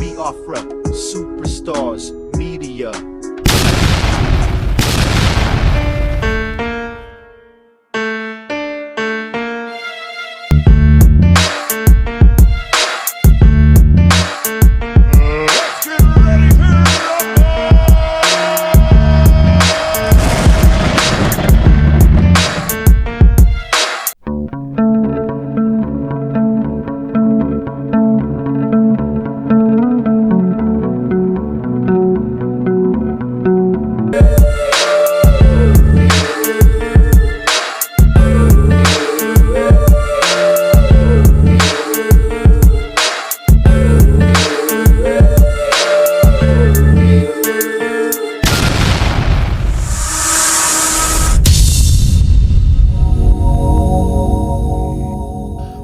Biafra, superstars, media.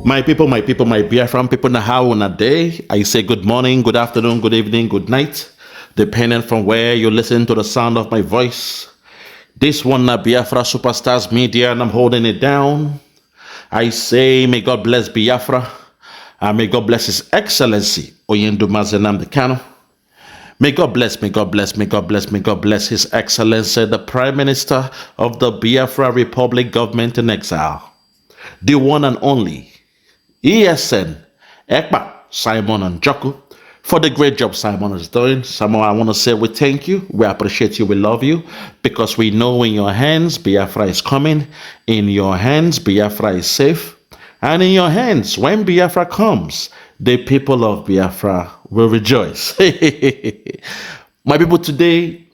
My people, my Biafran people, na how on a day. I say good morning, good afternoon, good evening, good night, depending from where you listen to the sound of my voice. This one na Biafra Superstars Media, and I'm holding it down. I say, may God bless Biafra, and may God bless His Excellency Oyendu Mazenam Kano. May God bless, may God bless, may God bless, may God bless His Excellency, the Prime Minister of the Biafra Republic Government in Exile, the one and only ESN, Ekpa, Simon and Joku, for the great job Simon is doing. Simon, I want to say we thank you, we appreciate you, we love you, because we know in your hands Biafra is coming, in your hands Biafra is safe, and in your hands, when Biafra comes, the people of Biafra will rejoice. My people, today,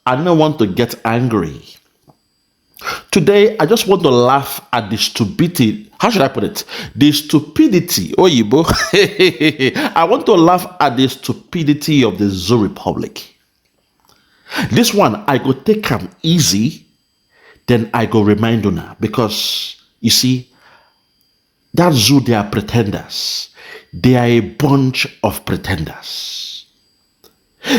I don't want to get angry. Today, I just want to laugh at the stupidity. How should I put it? The stupidity. Oyibo. I want to laugh at the stupidity of the Zoo Republic. This one, I go take them easy, then I go remind you now. Because, you see, that Zoo, they are pretenders. They are a bunch of pretenders.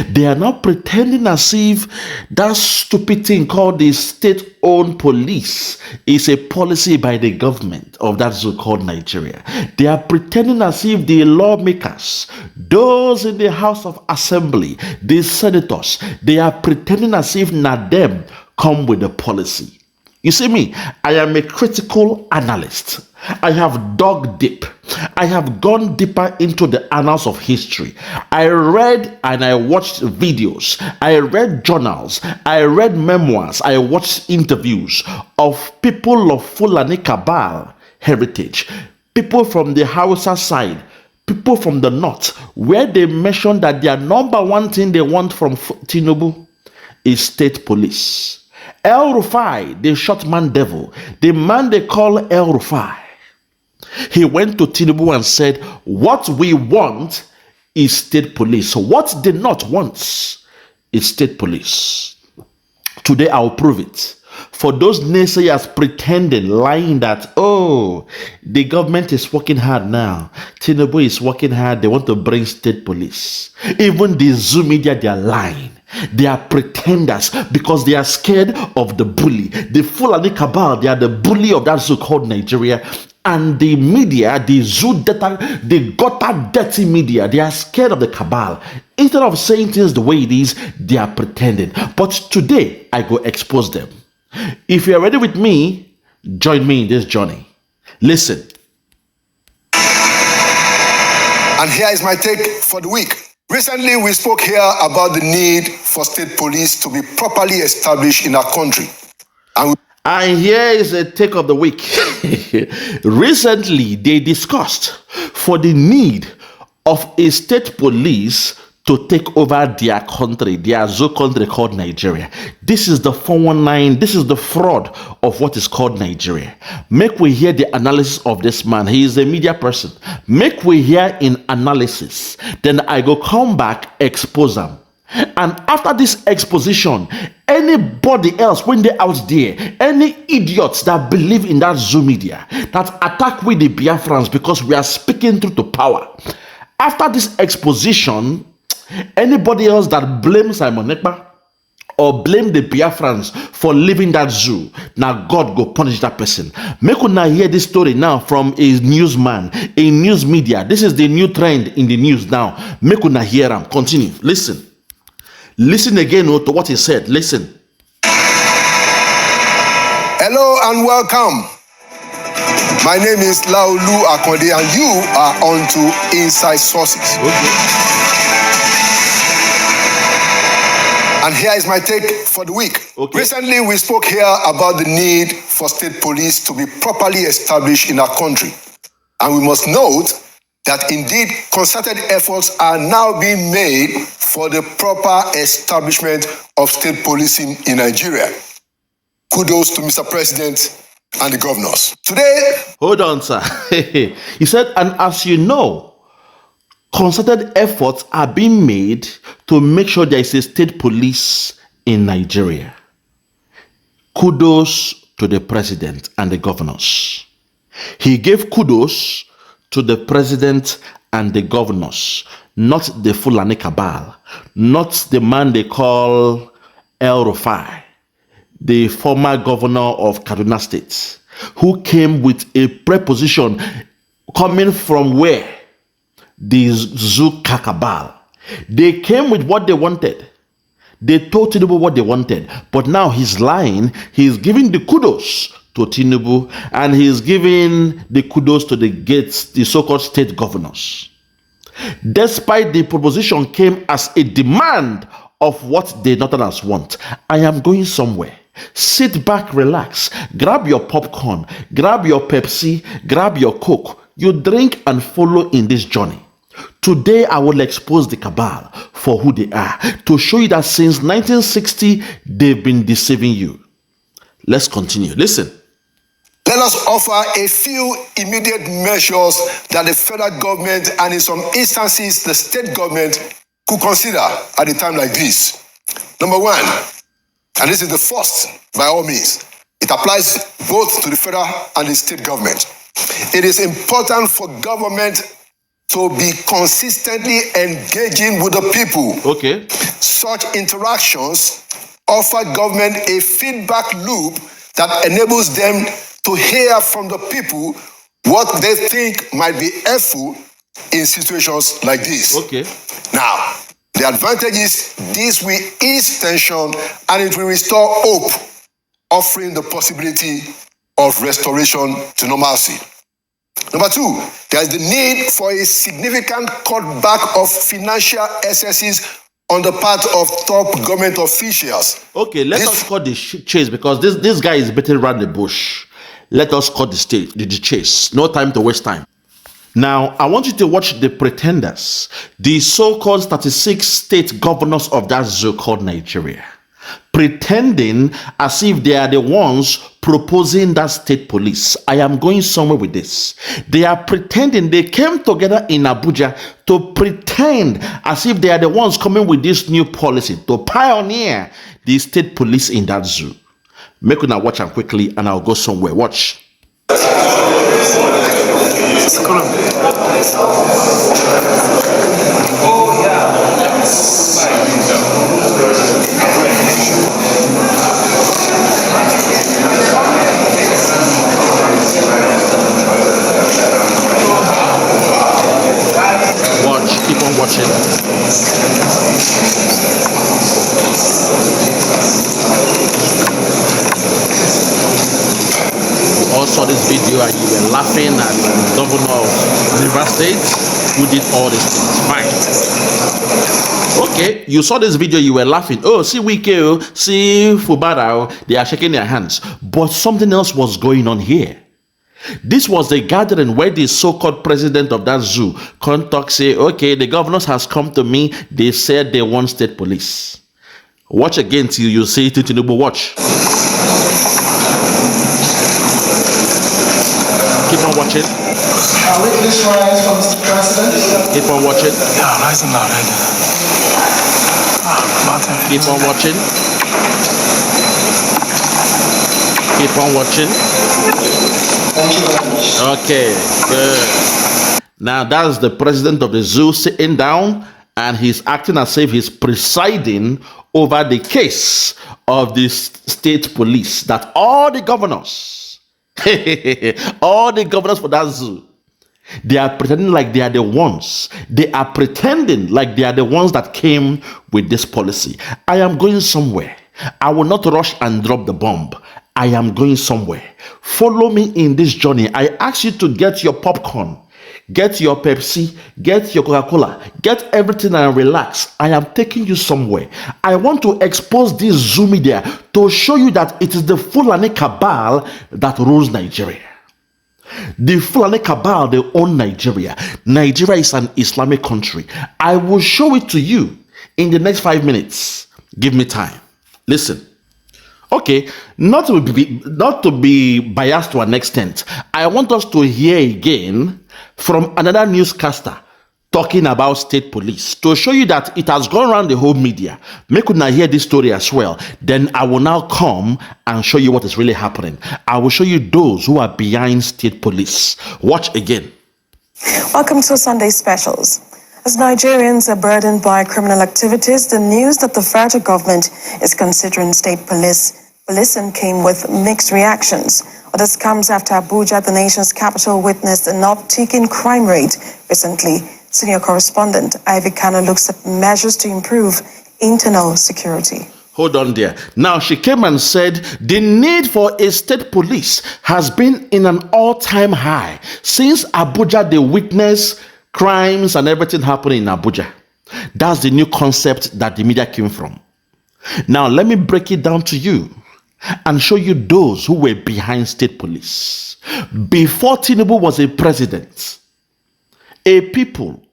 They are not pretending as if that stupid thing called the state-owned police is a policy by the government of that so-called Nigeria. They are pretending as if the lawmakers, those in the House of Assembly, the senators, they are pretending as if not them come with the policy. You see me, I am a critical analyst. I have dug deep. I have gone deeper into the annals of history. I read and I watched videos. I read journals. I read memoirs. I watched interviews of people of Fulani Cabal heritage, people from the HAUSA side, people from the north, where they mentioned that their number one thing they want from Tinubu is state police. Rufai, the short man devil, the man they call Rufai, he went to Tinubu and said, what we want is state police. So what they not want is state police. Today I'll prove it. For those naysayers pretending, lying that, oh, the government is working hard now. Tinubu is working hard. They want to bring state police. Even the Zoo media, they are lying. They are pretenders because they are scared of the bully. The Fulani Cabal, they are the bully of that so-called Nigeria. And the media, the Zoo data, the gutter dirty media, they are scared of the Cabal. Instead of saying things the way it is, they are pretending. But today, I go expose them. If you are ready with me, join me in this journey. Listen. And here is my take for the week. Recently, we spoke here about the need for state police to be properly established in our country. And here is a take of the week. Recently, they discussed for the need of a state police to take over their country, their Zoo country called Nigeria. This is the 419, this is the fraud of what is called Nigeria. Make we hear the analysis of this man. He is a media person. Make we hear in analysis. Then I go come back, expose them. And after this exposition, anybody else when they out there, any idiots that believe in that Zoo media, that attack with the Biafrans because we are speaking truth to power. After this exposition, anybody else that blames Simon Ekpa or blame the Biafrans for leaving that zoo, now God go punish that person. Make una hear this story now from a newsman, a news media. This is the new trend in the news now. Make una hear him. Continue. Listen. Listen again to what he said. Listen. Hello and welcome. My name is Laulu Akonde and you are on to Inside Sources. Okay. And here is my take for the week. Okay. Recently, we spoke here about the need for state police to be properly established in our country. And we must note that indeed concerted efforts are now being made for the proper establishment of state policing in Nigeria. Kudos to Mr. President and the governors. Today... Hold on, sir. He said, and as you know, concerted efforts are being made to make sure there is a state police in Nigeria. Kudos to the president and the governors. He gave kudos to the president and the governors, not the Fulani Cabal, not the man they call Rufai, the former governor of Kaduna State, who came with a preposition coming from where? The Zuka Cabal. They came with what they wanted. They told Tinubu what they wanted. But now he's lying. He's giving the kudos to Tinubu and he's giving the kudos to the so-called state governors. Despite the proposition came as a demand of what the Northerners want. I am going somewhere. Sit back, relax, grab your popcorn, grab your Pepsi, grab your Coke. You drink and follow in this journey. Today, I will expose the Cabal for who they are, to show you that since 1960, they've been deceiving you. Let's continue. Listen. Let us offer a few immediate measures that the federal government and in some instances, the state government could consider at a time like this. Number one, and this is the first, by all means, it applies both to the federal and the state government. It is important for government to be consistently engaging with the people. Okay. Such interactions offer government a feedback loop that enables them to hear from the people what they think might be helpful in situations like this. Okay. Now, the advantage is this will ease tension and it will restore hope, offering the possibility of restoration to normalcy. Number two, there is the need for a significant cutback of financial excesses on the part of top government officials. Okay, let us cut the chase because this guy is beating around the bush. Let us cut the chase. No time to waste time. Now, I want you to watch the pretenders, the so-called 36 state governors of that zoo called Nigeria, pretending as if they are the ones proposing that state police. I am going somewhere with this. They are pretending, they came together in Abuja to pretend as if they are the ones coming with this new policy to pioneer the state police in that zoo. Make una watch them quickly and I'll go somewhere. Watch. Watch, keep on watching. Also this video and you were laughing at the governor of River State who did all these things. Fine. Okay, you saw this video, you were laughing. Oh, see Wike, see Fubara, they are shaking their hands. But something else was going on here. This was the gathering where the so-called president of that zoo contact say, okay, the governors has come to me. They said they want state police. Watch again till you see it in Tinubu. Watch. Keep on watching. Can we please rise for Mr. President? Keep on watching. Yeah, rising now, right? Keep on watching. Keep on watching. Thank you very much. Okay, good. Now that's the president of the zoo sitting down and he's acting as if he's presiding over the case of the state police, that all the governors, all the governors for that zoo, they are pretending like they are the ones. They are pretending like they are the ones that came with this policy. I am going somewhere. I will not rush and drop the bomb. I am going somewhere. Follow me in this journey. I ask you to get your popcorn, get your Pepsi, get your Coca-Cola, get everything and relax. I am taking you somewhere. I want to expose this Zoom media to show you that it is the Fulani Cabal that rules Nigeria. The Fulani Cabal, they own Nigeria. Nigeria is an Islamic country. I will show it to you in the next 5 minutes. Give me time. Listen. Okay, not to be biased to an extent, I want us to hear again from another newscaster talking about state police to show you that it has gone around the whole media. Make you not hear this story as well. Then I will now come and show you what is really happening. I will show you those who are behind state police. Watch again. Welcome to Sunday Specials. As Nigerians are burdened by criminal activities, the news that the federal government is considering state policing came with mixed reactions. This comes after Abuja, the nation's capital, witnessed an uptick in crime rate recently. Senior correspondent Ivy Kano looks at measures to improve internal security. Hold on there. Now, she came and said the need for a state police has been in an all-time high since Abuja, they witness crimes and everything happening in Abuja. That's the new concept that the media came from. Now, let me break it down to you and show you those who were behind state police. Before Tinubu was a president, a people,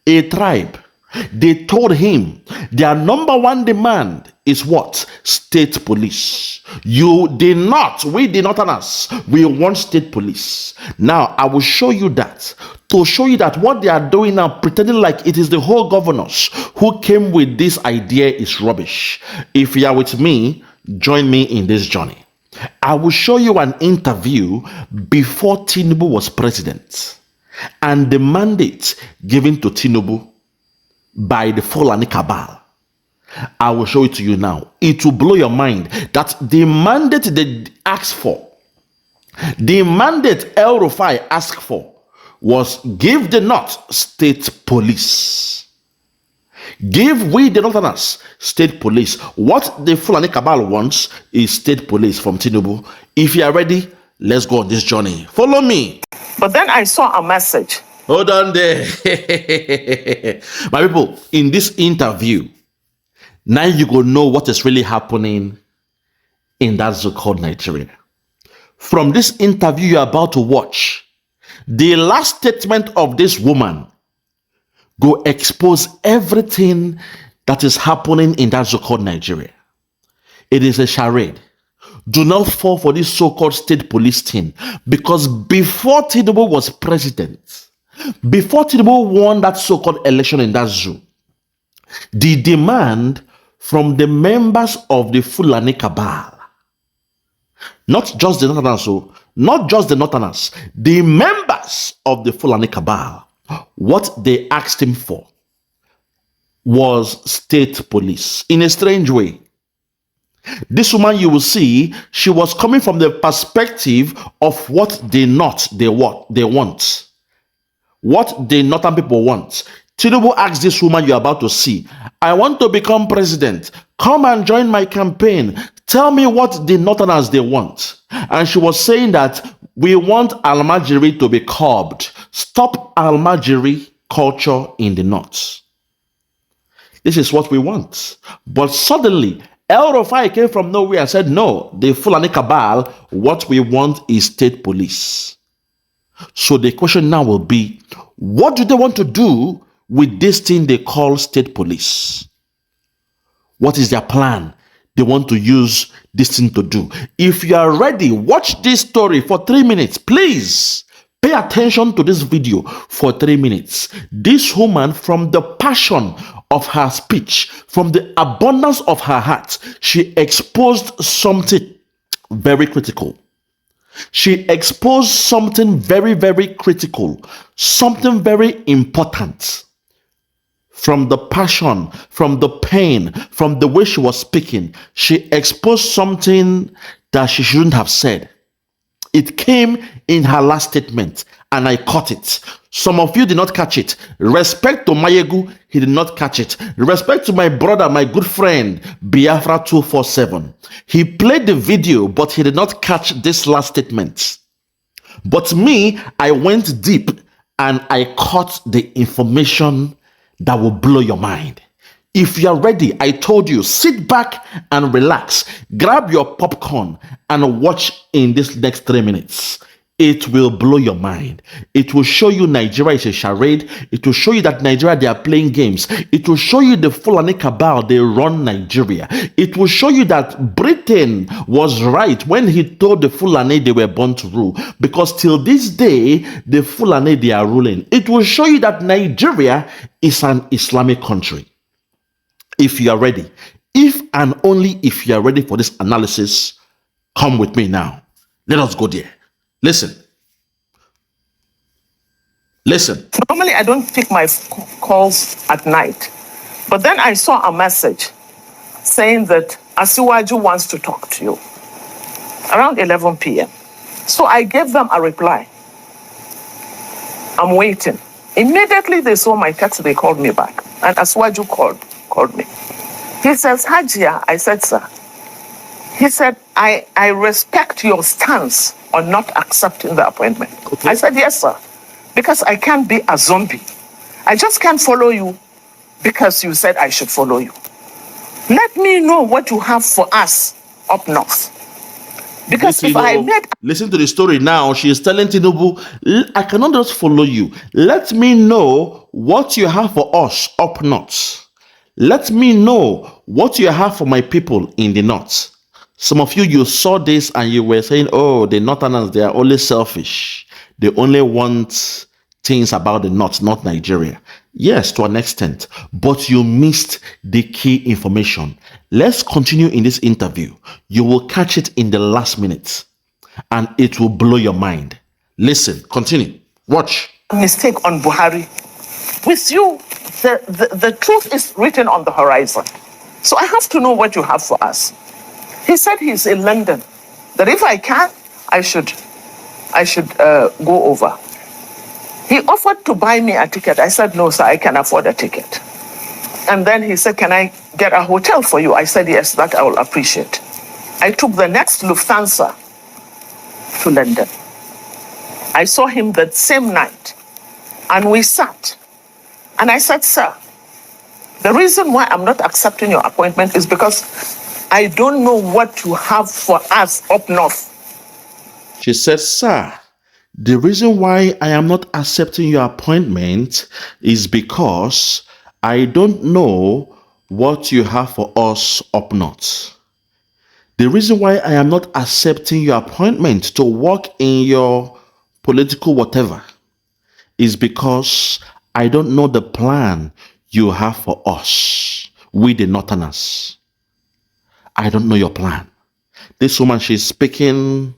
a tribe, they told him their number one demand is what? State police. We did Northerners, we want state police. Now, I will show you that, to show you that what they are doing now, pretending like it is the whole governors who came with this idea, is rubbish. If you are with me, join me in this journey. I will show you an interview before Tinubu was president and the mandate given to Tinubu by the Fulani Cabal. I will show it to you now. It will blow your mind that the mandate they asked for, the mandate El Rufai asked for, was give the North state police. Give we the Northerners state police. What the Fulani Cabal wants is state police from Tinubu. If you are ready, let's go on this journey. Follow me. But then I saw a message. Hold on there. My people, in this interview, now you go know what is really happening in that zoo called Nigeria. From this interview you're about to watch, the last statement of this woman go expose everything that is happening in that zoo called Nigeria. It is a charade. Do not fall for this so-called state police thing, because before Tinubu was president, before Tinubu won that so-called election in that zoo, the demand from the members of the Fulani Cabal, not just the Northerners, not just the Northerners, the members of the Fulani Cabal, what they asked him for was state police. In a strange way, this woman, you will see, she was coming from the perspective of what they want, what the Northern people want. Tinubu asked this woman you're about to see, I want to become president. Come and join my campaign. Tell me what the Northerners they want. And she was saying that we want al-majiri to be curbed. Stop al-majiri culture in the North. This is what we want. But suddenly, El Rufai came from nowhere and said, no, the Fulani Cabal, what we want is state police. So the question now will be, what do they want to do with this thing they call state police? What is their plan they want to use this thing to do? If you are ready, watch this story for 3 minutes. Please pay attention to this video for 3 minutes. This woman, from the passion of her speech, from the abundance of her heart, she exposed something very critical. She exposed something very, very critical, something very important from the passion, from the pain, from the way she was speaking, she exposed something that she shouldn't have said. It came in her last statement, and I caught it. Some of you did not catch it. Respect to Mayegu, he did not catch it. Respect to my brother, my good friend, Biafra 247. He played the video, but he did not catch this last statement. But me, I went deep and I caught the information that will blow your mind. If you are ready, I told you, sit back and relax. Grab your popcorn and watch in this next 3 minutes. It will blow your mind. It will show you Nigeria is a charade. It will show you that Nigeria, they are playing games. It will show you the Fulani Cabal, they run Nigeria. It will show you that Britain was right when he told the Fulani they were born to rule. Because till this day, the Fulani, they are ruling. It will show you that Nigeria is an Islamic country. If you are ready, if and only if you are ready for this analysis, come with me now. Let us go there. Listen. Normally, I don't pick my calls at night. But then I saw a message saying that Asiwaju wants to talk to you around 11 p.m. So I gave them a reply. I'm waiting. Immediately they saw my text, they called me back. And Asiwaju called me. He says, Hajia, I said, sir. He said, I respect your stance on not accepting the appointment. Okay. I said, yes, sir. Because I can't be a zombie. I just can't follow you because you said I should follow you. Let me know what you have for us up north. Because if I met... Listen to the story now. She is telling Tinubu, I cannot just follow you. Let me know what you have for us up north. Let me know what you have for my people in the north. Some of you saw this and you were saying, oh, the Northerners, they are only selfish. They only want things about the North, not Nigeria. Yes, to an extent, but you missed the key information. Let's continue in this interview. You will catch it in the last minute and it will blow your mind. Listen, continue, watch. Mistake on Buhari. With you, the truth is written on the horizon. So I have to know what you have for us. He said he's in London, that if I can, I should go over. He offered to buy me a ticket. I said, no, sir, I can afford a ticket. And then he said, can I get a hotel for you? I said, yes, that I will appreciate. I took the next Lufthansa to London. I saw him that same night, and we sat. And I said, sir, the reason why I'm not accepting your appointment is because I don't know what you have for us up north. She said, sir, the reason why I am not accepting your appointment is because I don't know what you have for us up north. The reason why I am not accepting your appointment to work in your political whatever is because I don't know the plan you have for us, we the Northerners. I don't know your plan. This woman, she's speaking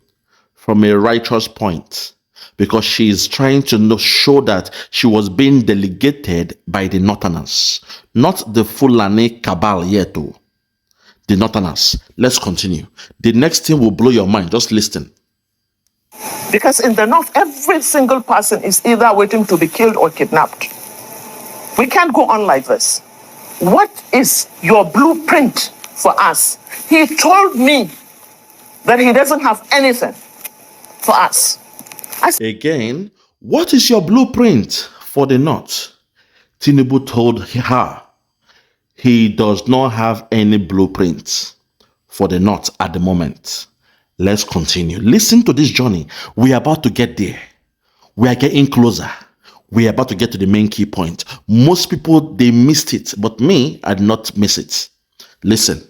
from a righteous point because she is trying to show that she was being delegated by the Northerners, not the Fulani Cabal yet, though. The Northerners. Let's continue. The next thing will blow your mind. Just listen. Because in the north, every single person is either waiting to be killed or kidnapped. We can't go on like this. What is your blueprint for us? He told me that he doesn't have anything for us. Again, what is your blueprint for the North? Tinubu told her he does not have any blueprint for the North at the moment. Let's continue. Listen to this journey. We are about to get there. We are getting closer. We are about to get to the main key point. Most people, they missed it, but me, I did not miss it. Listen.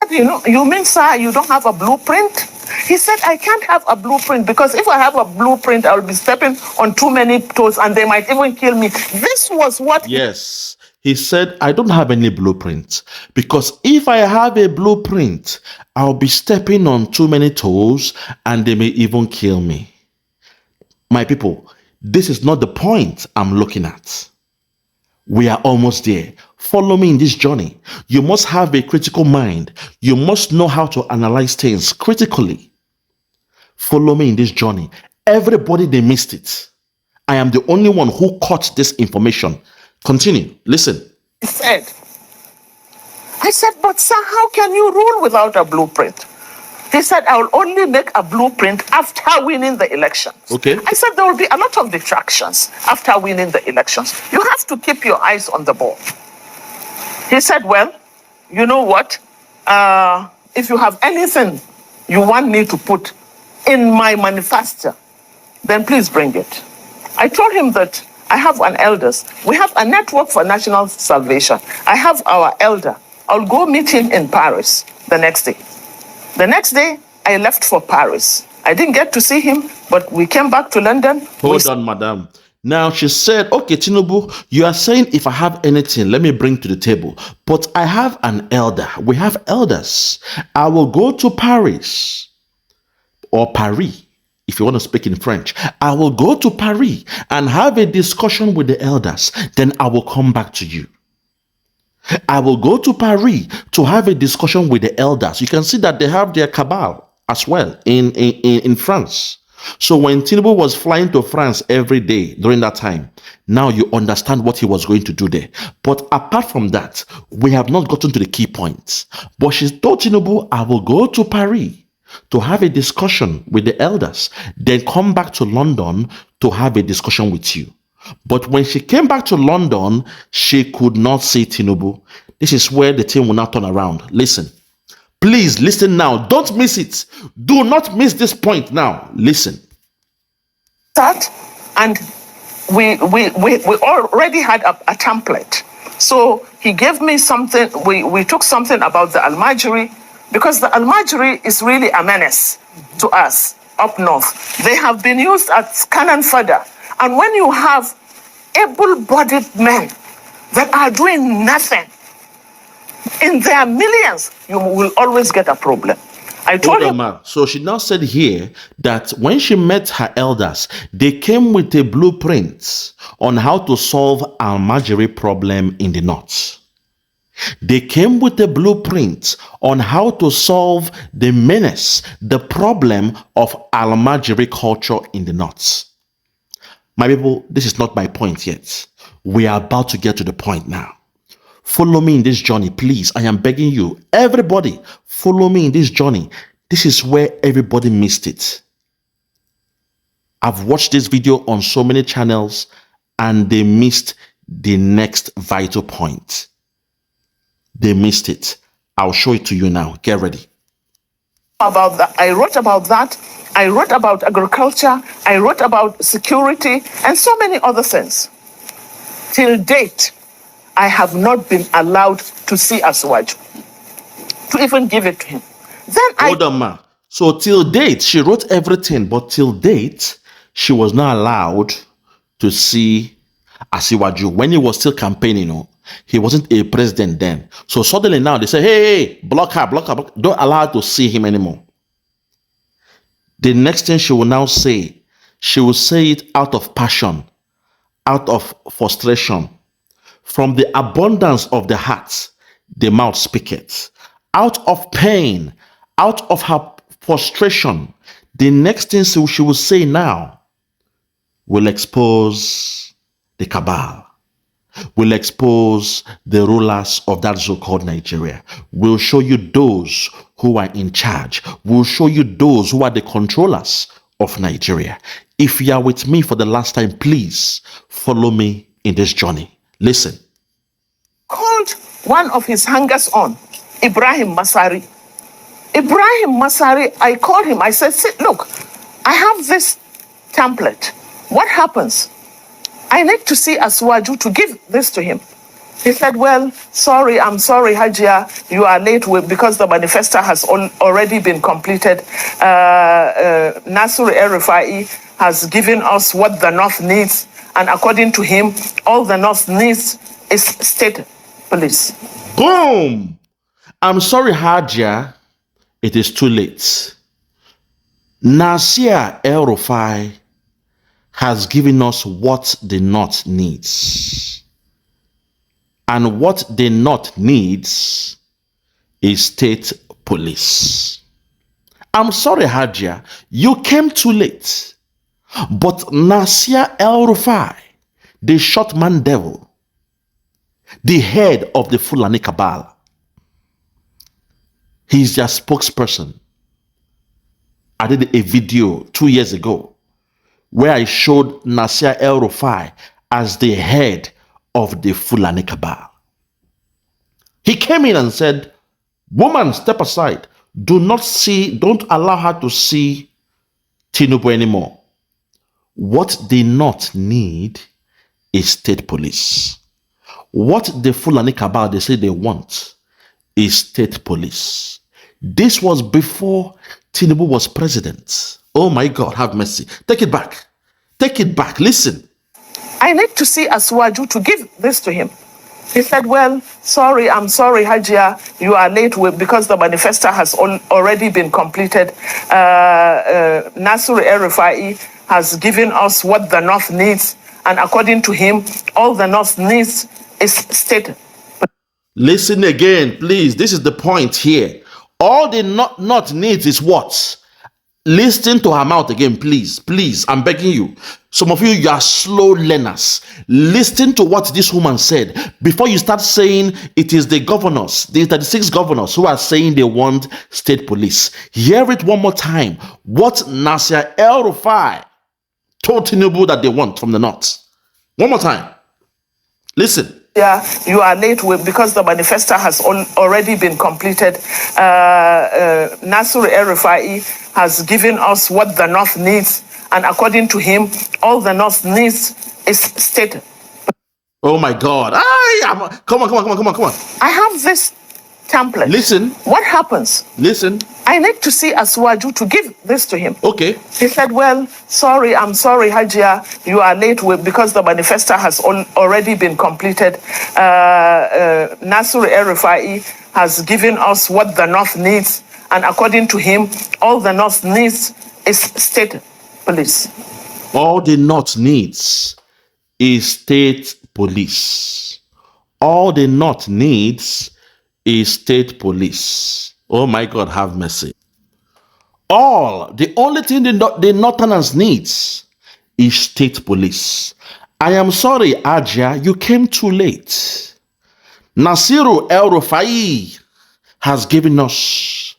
You mean, sir, you don't have a blueprint? He said, I can't have a blueprint because if I have a blueprint, I'll be stepping on too many toes and they might even kill me. This was what... Yes. He said, I don't have any blueprint because if I have a blueprint, I'll be stepping on too many toes and they may even kill me. My people, this is not the point I'm looking at. We are almost there. Follow me in this journey. You must have a critical mind. You must know how to analyze things critically. Follow me in this journey. Everybody, they missed it. I am the only one who caught this information. Continue. Listen. He said, I said, but sir, how can you rule without a blueprint? He said, I will only make a blueprint after winning the elections. Okay. I said, there will be a lot of distractions after winning the elections. You have to keep your eyes on the ball. He said, well, you know what? If you have anything you want me to put in my manifesto, then please bring it. I told him that I have an elders. We have a network for national salvation. I have our elder. I'll go meet him in Paris the next day. The next day, I left for Paris. I didn't get to see him, but we came back to London. Hold on, madam. Now she said, okay, Tinubu, you are saying if I have anything, let me bring to the table. But I have an elder. We have elders. I will go to Paris or Paris, if you want to speak in French. I will go to Paris and have a discussion with the elders. Then I will come back to you. I will go to Paris to have a discussion with the elders. You can see that they have their cabal as well in France. So when Tinubu was flying to France every day during that time, now you understand what he was going to do there. But apart from that, we have not gotten to the key points. But she told Tinubu, I will go to Paris to have a discussion with the elders, then come back to London to have a discussion with you. But when she came back to London, she could not see Tinubu. This is where the thing will now turn around. Listen. Please listen now. Don't miss it. Do not miss this point now. Listen. That, and we already had a template. So he gave me something. We took something about the al-majiri, because the al-majiri is really a menace to us up north. They have been used as cannon fodder. And when you have able-bodied men that are doing nothing, in their millions, you will always get a problem. I told him. So she now said here that when she met her elders, they came with a blueprint on how to solve al-majiri problem in the north. They came with a blueprint on how to solve the menace, the problem of al-majiri culture in the north. My people, this is not my point yet. We are about to get to the point now. Follow me in this journey, please. I am begging you. Everybody, follow me in this journey. This is where everybody missed it. I've watched this video on so many channels and they missed the next vital point. They missed it. I'll show it to you now. Get ready. About that, I wrote about that. I wrote about agriculture. I wrote about security and so many other things. Till date, I have not been allowed to see Aswaju, to even give it to him. Then Hold on, ma. So till date, she wrote everything, but till date, she was not allowed to see Asiwaju. When he was still campaigning, he wasn't a president then. So suddenly now they say, hey, block her, block her, block her. Don't allow her to see him anymore. The next thing she will now say, she will say it out of passion, out of frustration. From the abundance of the heart, the mouth speaketh. Out of pain, out of her frustration, the next thing she will say now will expose the cabal, will expose the rulers of that so-called Nigeria, will show you those who are in charge, will show you those who are the controllers of Nigeria. If you are with me for the last time, please follow me in this journey. Listen. Called one of his hangers on, Ibrahim Masari. Ibrahim Masari, I called him. I said, look, I have this template. What happens? I need to see Aswaju to give this to him. He said, well, sorry, I'm sorry, Hajia, you are late because the manifesto has already been completed. Nasir El-Rufai has given us what the North needs. And according to him, all the North needs is state police. Boom! I'm sorry, Hajia. It is too late. Nasir El-Rufai has given us what the North needs. And what the North needs is state police. I'm sorry, Hajia, you came too late. But Nasir el-Rufai, the short man devil, the head of the Fulani Cabal, he's their spokesperson. I did a video 2 years ago where I showed Nasir el-Rufai as the head of the Fulani Cabal. He came in and said, woman, step aside. Don't allow her to see Tinubu anymore. What they not need is state police. What the Fulani Cabal, they say they want is state police. This was before Tinubu was president. Oh my God, have mercy. Take it back. Take it back. Listen. I need to see Aswaju to give this to him. He said, well, sorry, I'm sorry, Hajia, you are late because the manifesto has already been completed. Nasir el-Rufai has given us what the North needs, and according to him, all the North needs is state. Listen again, please. This is the point here. All the North needs is what? Listen to her mouth again, please. Please, I'm begging you. Some of you are slow learners. Listen to what this woman said before you start saying it is the governors, the 36 governors who are saying they want state police. Hear it one more time. What Nasir el-Rufai told Tinubu that they want from the North. One more time. Listen. Yeah, you are late because the manifesto has already been completed. Nasir el-Rufai has given us what the North needs, and according to him, all the North needs is state. Oh my God! Come on! I have this template. Listen. What happens? Listen. I need to see Aswaju to give this to him. Okay. He said, well, sorry, I'm sorry, Hajia, you are late because the manifesto has already been completed. Nasir el-Rufai has given us what the North needs, and according to him, all the North needs is state police. All the North needs is state police. All the North needs is state police. Oh my God, have mercy. The only thing the Northerners needs is state police. I am sorry, Ajia, you came too late. Nasir el-Rufai has given us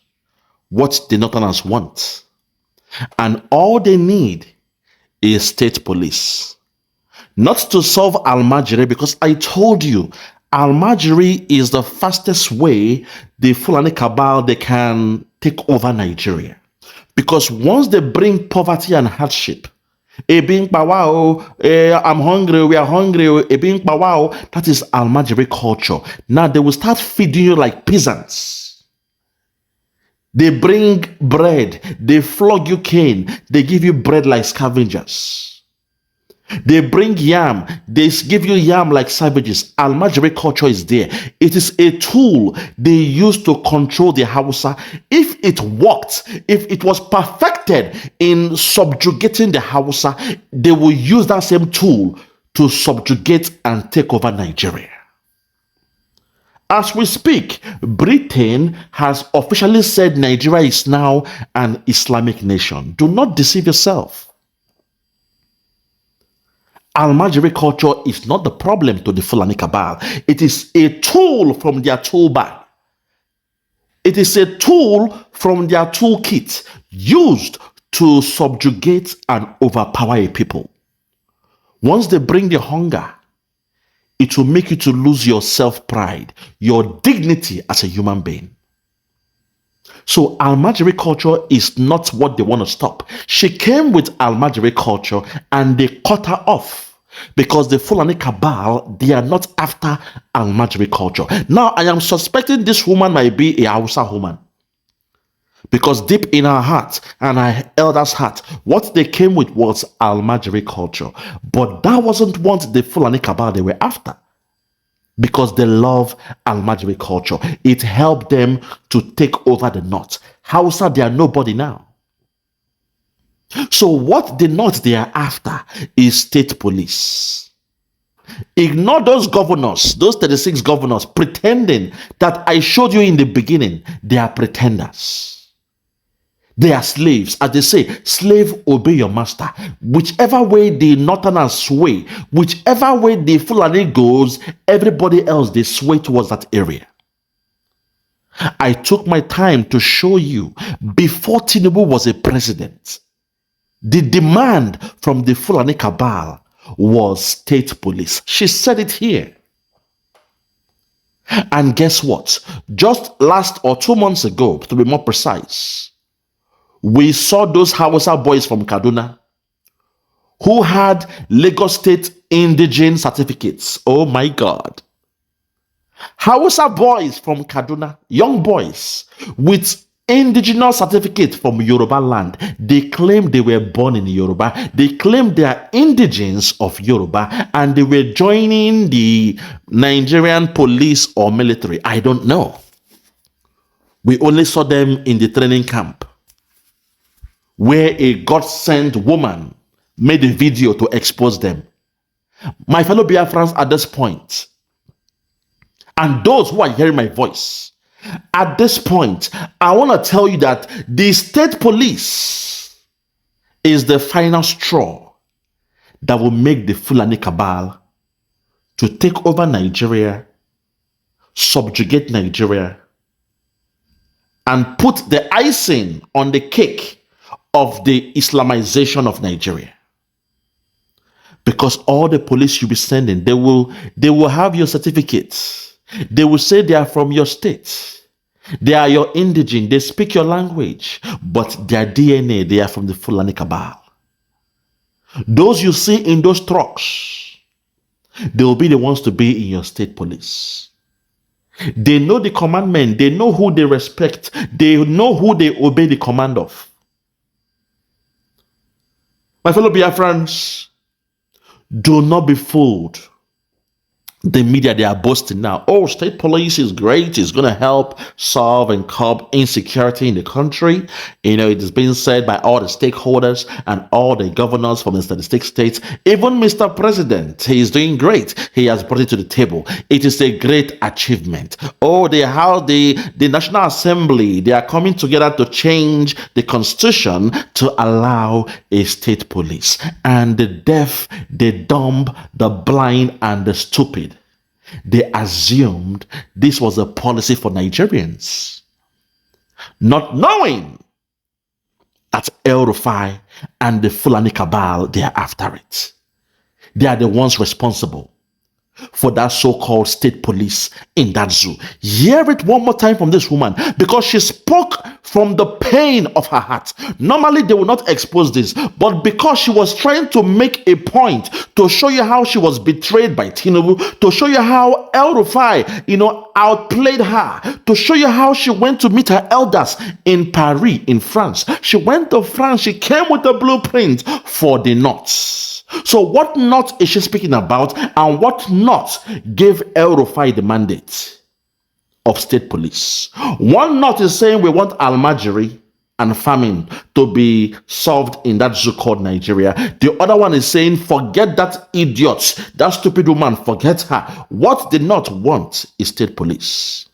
what the Northerners want. And all they need is state police. Not to solve al-majiri, because I told you, al-majiri is the fastest way the Fulani Cabal, they can take over Nigeria. Because once they bring poverty and hardship, I'm hungry, we are hungry, that is al-majiri culture. Now they will start feeding you like peasants. They bring bread, they flog you cane, they give you bread like scavengers. They bring yam, they give you yam like savages. Al-majiri culture is there. It is a tool they use to control the HAUSA. If it worked, if it was perfected in subjugating the HAUSA, they will use that same tool to subjugate and take over Nigeria. As we speak, Britain has officially said Nigeria is now an Islamic nation. Do not deceive yourself. Al-majiri culture is not the problem to the Fulani Cabal. It is a tool from their tool bag. It is a tool from their toolkit used to subjugate and overpower a people. Once they bring the hunger, it will make you to lose your self-pride, your dignity as a human being. So al-majiri culture is not what they want to stop. She came with al-majiri culture and they cut her off. Because the Fulani Cabal, they are not after al-majiri culture. Now, I am suspecting this woman might be a HAUSA woman. Because deep in her heart and her elder's heart, what they came with was al-majiri culture. But that wasn't what the Fulani Cabal they were after. Because they love al-majiri culture. It helped them to take over the North. HAUSA, they are nobody now. So what the North they are after is state police. Ignore those governors, those 36 governors pretending that I showed you in the beginning. They are pretenders. They are slaves. As they say, slave, obey your master. Whichever way the northerners sway, whichever way the Fulani goes, everybody else, they sway towards that area. I took my time to show you, before Tinubu was a president, the demand from the Fulani Cabal was state police. She said it here. And guess what? Just last or 2 months ago, to be more precise, we saw those HAUSA boys from Kaduna who had Lagos State indigene certificates. Oh my God. HAUSA boys from Kaduna, young boys with indigenous certificate from Yoruba land. They claim they were born in Yoruba. They claim they are indigenes of Yoruba and they were joining the Nigerian police or military. I don't know. We only saw them in the training camp, where a God-sent woman made a video to expose them. My fellow Biafrans, at this point, and those who are hearing my voice, at this point, I want to tell you that the state police is the final straw that will make the Fulani Cabal to take over Nigeria, subjugate Nigeria, and put the icing on the cake of the Islamization of Nigeria. Because all the police you'll be sending, they will have your certificates. They will say they are from your state. They are your indigene. They speak your language. But their DNA, they are from the Fulani Cabal. Those you see in those trucks, they will be the ones to be in your state police. They know the commandment. They know who they respect. They know who they obey the command of. My fellow Biafrans, do not be fooled. The media, they are boasting now. Oh, state police is great. It's going to help solve and curb insecurity in the country. You know, it is being said by all the stakeholders and all the governors from the 36 states. Even Mr. President, he is doing great. He has brought it to the table. It is a great achievement. Oh, the National Assembly, they are coming together to change the constitution to allow a state police. And the deaf, the dumb, the blind, and the stupid, they assumed this was a policy for Nigerians, not knowing that Rufai and the Fulani Cabal, they are after it. They are the ones responsible for that so-called state police in that zoo. Hear it one more time from this woman, because she spoke from the pain of her heart. Normally they will not expose this, but because she was trying to make a point to show you how she was betrayed by Tinubu, to show you how Rufai, outplayed her, to show you how she went to meet her elders in Paris, in France. She went to France. She came with a blueprint for the North. So what knot is she speaking about, and what knot gave Rufai the mandate of state police? One knot is saying we want al-majiri and famine to be solved in that zoo called Nigeria. The other one is saying forget that idiot, that stupid woman, forget her. What the knot want is state police.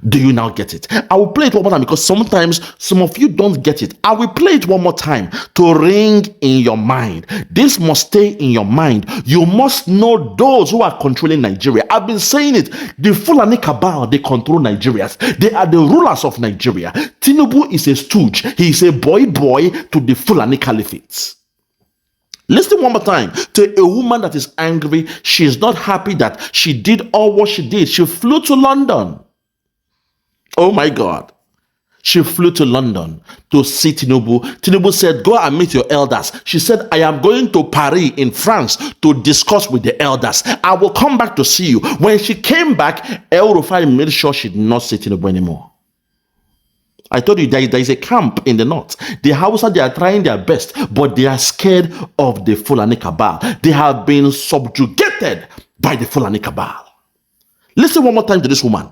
Do you now get it? I will play it one more time, because sometimes some of you don't get it. I will play it one more time to ring in your mind. This must stay in your mind. You must know those who are controlling Nigeria. I've been saying it. The Fulani Cabal, they control Nigerians. They are the rulers of Nigeria. Tinubu is a stooge. He is a boy to the Fulani Caliphate. Listen one more time to a woman that is angry. She is not happy that she did all what she did. She flew to London. Oh my God. She flew to London to see Tinubu. Tinubu said, go and meet your elders. She said, I am going to Paris in France to discuss with the elders. I will come back to see you. When she came back, Rufai made sure she did not see Tinubu anymore. I told you there is a camp in the north. The HAUSA, they are trying their best, but they are scared of the Fulani Cabal. They have been subjugated by the Fulani Cabal. Listen one more time to this woman.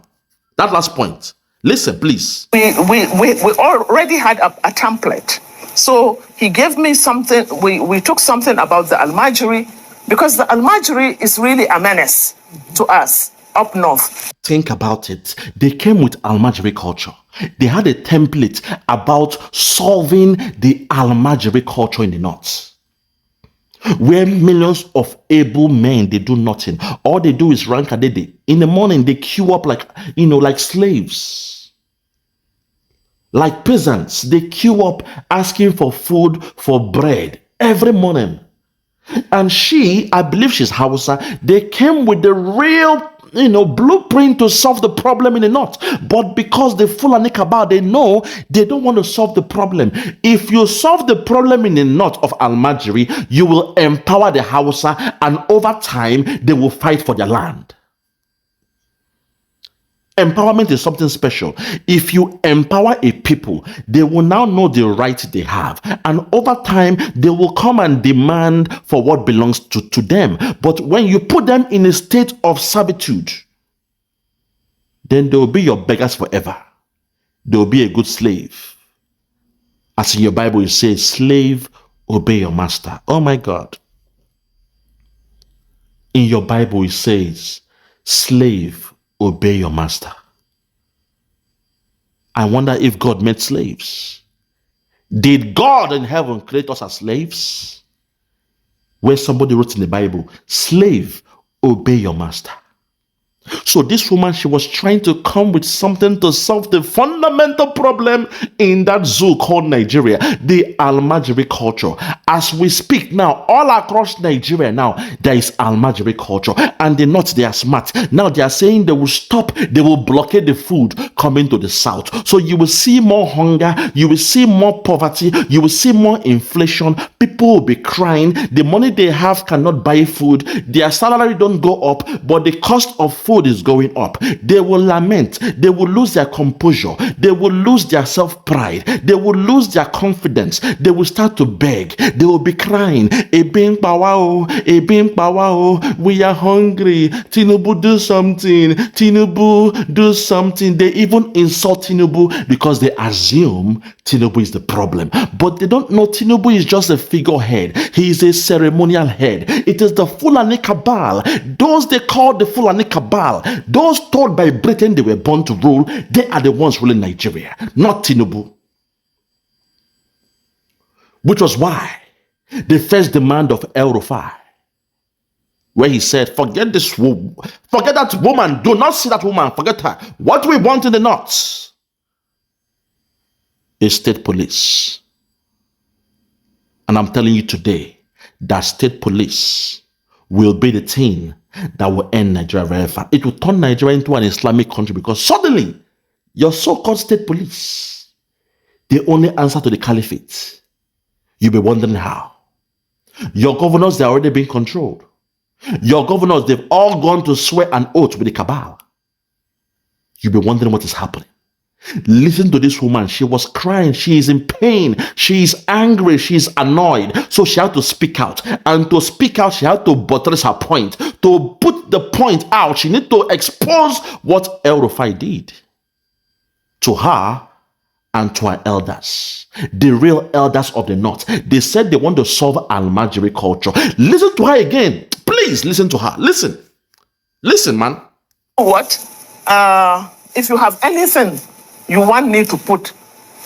That last point. Listen, please. We already had a template. So he gave me something. We took something about the al-majiri. because the al-majiri is really a menace to us up north. Think about it. They came with al-majiri culture. They had a template about solving the al-majiri culture in the north, where millions of able men, they do nothing. All they do is rank a day. In the morning, they queue up like slaves, like peasants. They queue up asking for food, for bread every morning. And I believe she's Hausa, they came with the real blueprint to solve the problem in the north. But because the Fulani Cabal, they know they don't want to solve the problem. If you solve the problem in the north of al-majiri, you will empower the Hausa, and over time they will fight for their land. Empowerment is something special. If you empower a people, they will now know the rights they have. And over time, they will come and demand for what belongs to them. But when you put them in a state of servitude, then they will be your beggars forever. They will be a good slave. As in your Bible, you say, slave, obey your master. Oh my God. In your Bible, it says, slave, obey your master. I wonder if God made slaves. Did God in heaven create us as slaves? Where somebody wrote in the Bible, slave, obey your master. So this woman, she was trying to come with something to solve the fundamental problem in that zoo called Nigeria, the al-majiri culture. As we speak now, all across Nigeria now, there is al-majiri culture. And the north, they are smart. Now they are saying they will stop, they will blockade the food coming to the south. So you will see more hunger, you will see more poverty, you will see more inflation. People will be crying. The money they have cannot buy food. Their salary don't go up, but the cost of food is going up. They will lament. They will lose their composure. They will lose their self-pride. They will lose their confidence. They will start to beg. They will be crying, Ebin Pawao, Ebin Pawao, we are hungry. Tinubu, do something. Tinubu, do something. They even insult Tinubu because they assume Tinubu is the problem. But they don't know Tinubu is just a figurehead. He is a ceremonial head. It is the Fulani Cabal. Those they call the Fulani Cabal, those told by Britain they were born to rule, they are the ones ruling Nigeria, not Tinubu. Which was why the first demand of Rufai, where he said, forget this woman, forget that woman, do not see that woman, forget her. What we want in the north is state police. And I'm telling you today that state police will be the thing that will end Nigeria very fast. It will turn Nigeria into an Islamic country because suddenly your so-called state police, they only answer to the caliphate. You'll be wondering how. Your governors, they're already being controlled. Your governors, they've all gone to swear an oath with the Cabal. You'll be wondering what is happening. Listen to this woman. She was crying. She is in pain. She is angry. She is annoyed. So she had to speak out. And to speak out, she had to buttress her point. To put the point out, she needed to expose what Rufai did to her and to our elders, the real elders of the north. They said they want to solve al-majiri culture. Listen to her again. Please listen to her. Listen, man. What? If you have anything you want me to put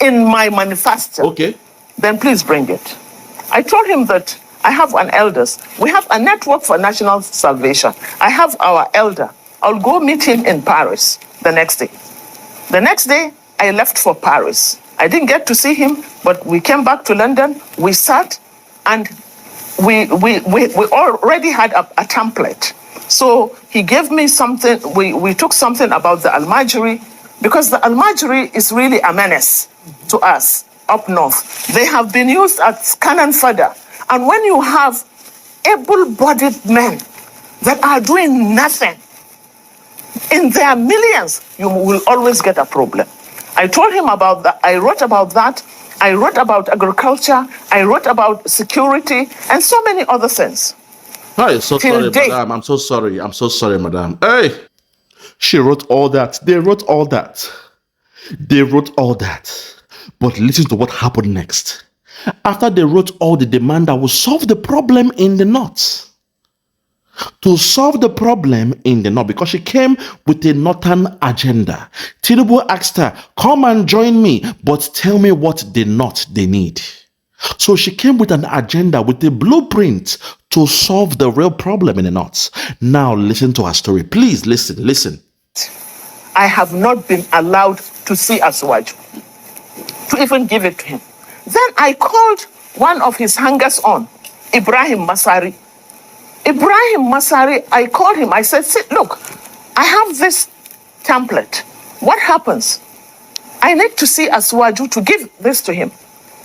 in my manifesto, okay, then please bring it. I told him that I have an elders. We have a network for national salvation. I have our elder. I'll go meet him in Paris the next day. The next day, I left for Paris. I didn't get to see him, but we came back to London. We sat, and we already had a template. So he gave me something. We took something about the al-majiri, because the al-majiri is really a menace to us up north. They have been used as cannon fodder. And when you have able-bodied men that are doing nothing, in their millions, you will always get a problem. I told him about that. I wrote about that. I wrote about agriculture. I wrote about security and so many other things. I'm so sorry, madam. I'm so sorry. I'm so sorry, madam. Hey, she wrote all that. They wrote all that. They wrote all that. But listen to what happened next. After they wrote all the demand that will solve the problem in the north, to solve the problem in the north because she came with a northern agenda. Tinubu asked her, come and join me, but tell me what the north they need. So she came with an agenda, with a blueprint to solve the real problem in the north. Now listen to her story. Please listen. I have not been allowed to see Asuwaju, to even give it to him. Then I called one of his hangers-on, Ibrahim Masari. I called him. I said, look, I have this template. What happens? I need to see Asuwaju to give this to him.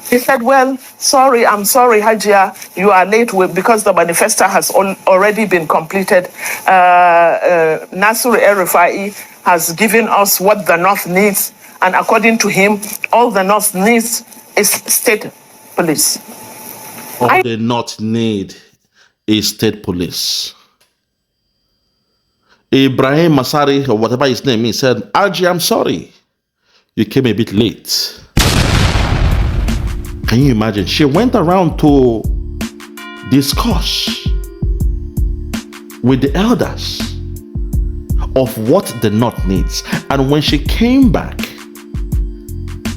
He said, well, I'm sorry, Hajia, you are late because the manifesto has already been completed. Nasir El-Rufai has given us what the North needs, and according to him, all the North needs is state police. All the North need is state police. Ibrahim Masari, or whatever his name is, said, Algie, I'm sorry. You came a bit late. Can you imagine? She went around to discuss with the elders of what the North needs. And when she came back,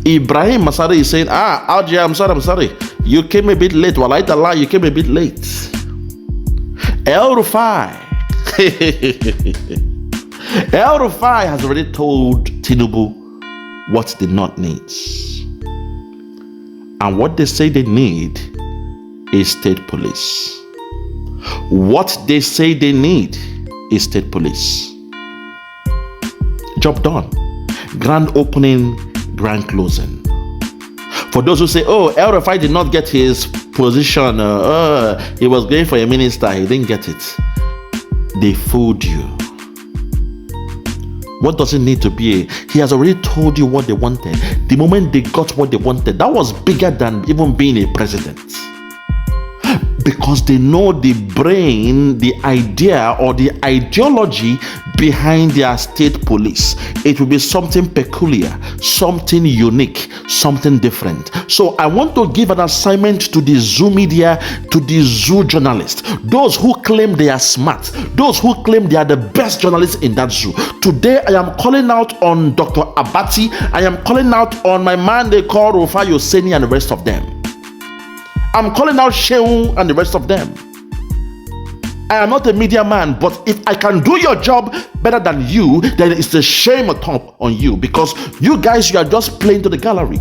Ibrahim Masari is saying, Algie, I'm sorry. You came a bit late. Well, I tell lie, you came a bit late. El-Rufai. El-Rufai has already told Tinubu what the North needs. And what they say they need is state police. What they say they need is state police. Job done. Grand opening, grand closing. For those who say, El-Rufai did not get his position, he was going for a minister, he didn't get it. They fooled you. What does it need to be? He has already told you what they wanted. The moment they got what they wanted, that was bigger than even being a president. Because they know the brain, the idea or the ideology behind their state police. It will be something peculiar, something unique, something different. So I want to give an assignment to the zoo media, to the zoo journalists, those who claim they are smart, those who claim they are the best journalists in that zoo. Today I am calling out on Dr. Abati. I am calling out on my man they call Rufai Yoseni and the rest of them. I'm calling out Shehu and the rest of them. I am not a media man, but if I can do your job better than you, then it's a shame on you, because you guys, you are just playing to the gallery.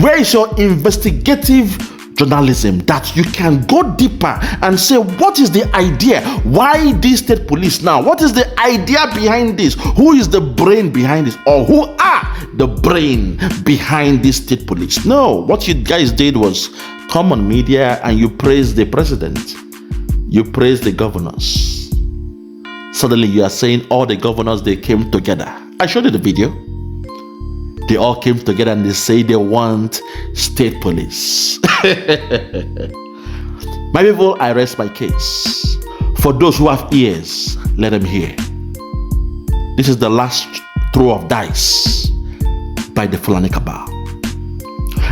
Where is your investigative journalism that you can go deeper and say, what is the idea? Why this state police now? What is the idea behind this? Who is the brain behind this? Or who are the brain behind this state police? No, what you guys did was come on media and you praise the president. You praise the governors. Suddenly you are saying all the governors, they came together. I showed you the video. They all came together and they say they want state police. My people, I rest my case. For those who have ears, let them hear. This is the last throw of dice by the Fulani Cabal.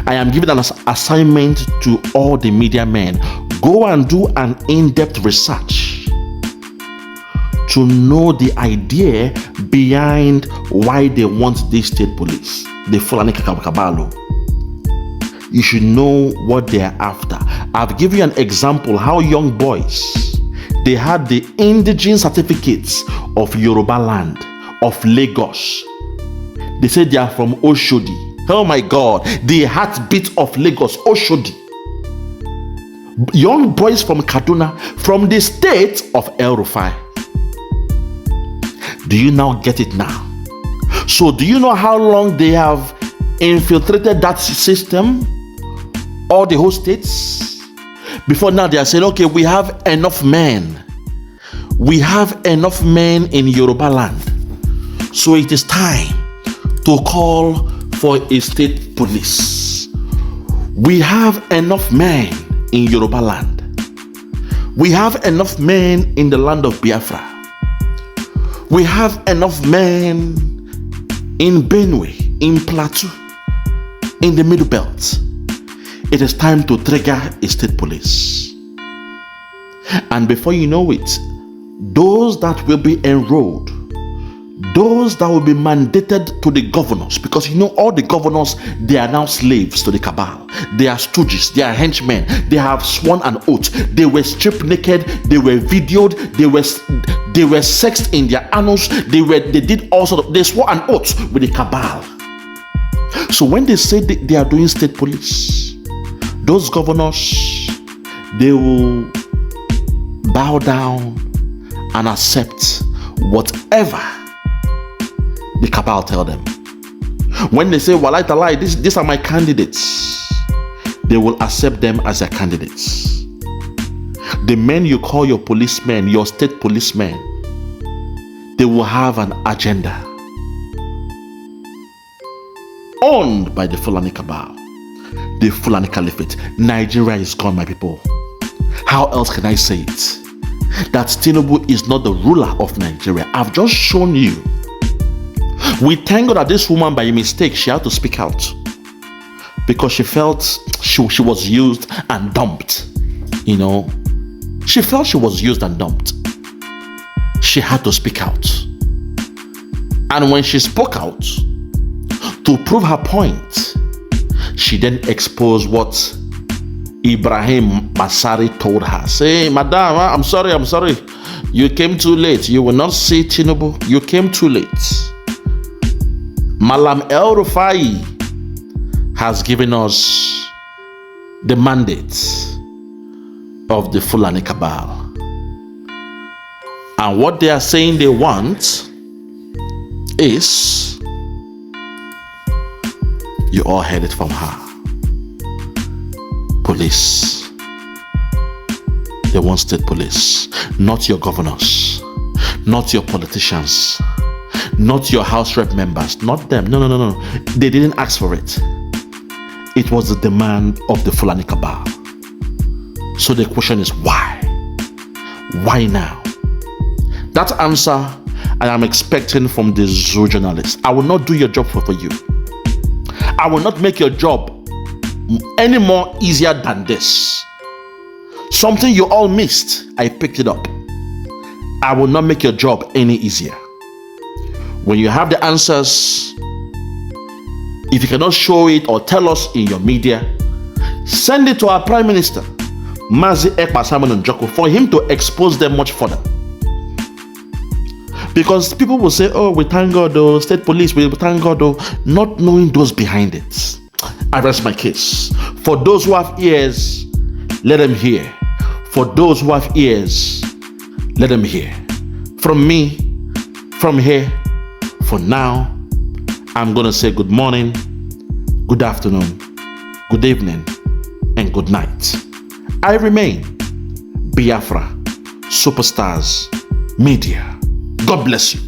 I am giving an assignment to all the media men. Go and do an in-depth research to know the idea behind why they want this state police, the Fulani Cabal. You should know what they are after. I've given you an example how young boys, they had the indigenous certificates of Yoruba land, of Lagos. They said they are from Oshodi. Oh my God, the heartbeat of Lagos, Oshodi. Young boys from Kaduna, from the state of El-Rufai. Do you now get it now? So do you know how long they have infiltrated that system? All the whole states? Before now they are saying, okay, we have enough men. We have enough men in Yoruba land. So it is time to call for a state police. We have enough men in Yoruba land. We have enough men in the land of Biafra. We have enough men in Benue, in Plateau, in the Middle Belt. It is time to trigger a state police. And before you know it, those that will be enrolled, those that will be mandated to the governors, because all the governors, they are now slaves to the cabal. They are stooges, they are henchmen, they have sworn an oath. They were stripped naked, they were videoed, they were sexed in their annals, they did all sorts of, they swore an oath with the cabal. So when they say they are doing state police, those governors, they will bow down and accept whatever the cabal tell them. When they say, "Walai talai, these are my candidates," they will accept them as their candidates. The men you call your policemen, your state policemen, they will have an agenda owned by the Fulani cabal, the Fulani Caliphate. Nigeria is gone, my people. How else can I say it? That Tinubu is not the ruler of Nigeria. I've just shown you. We thank God that this woman, by mistake, she had to speak out because she felt she was used and dumped. She felt she was used and dumped. She had to speak out. And when she spoke out to prove her point, she then exposed what Ibrahim Masari told her. Say, "Madam, I'm sorry. You came too late. You will not see Tinubu. You came too late. MALLAM Rufai has given us the mandate of the Fulani cabal. And what they are saying they want is, you all heard it from her. Police. They want state police. Not your governors. Not your politicians. Not your house rep members. Not them. No. They didn't ask for it. It was the demand of the Fulani cabal. So the question is why? Why now? That answer I am expecting from the zoo journalists. I will not do your job for you. I will not make your job any more easier than this. Something you all missed, I picked it up. I will not make your job any easier. When you have the answers, if you cannot show it or tell us in your media, send it to our Prime Minister, Mazi Ekpa Simon Njoko, for him to expose them much further. Because people will say, "Oh, we thank God, though, state police, we thank God, though," not knowing those behind it. I rest my case. For those who have ears, let them hear. For those who have ears, let them hear. From me, from here, for now, I'm going to say good morning, good afternoon, good evening, and good night. I remain Biafra Superstars Media. God bless you.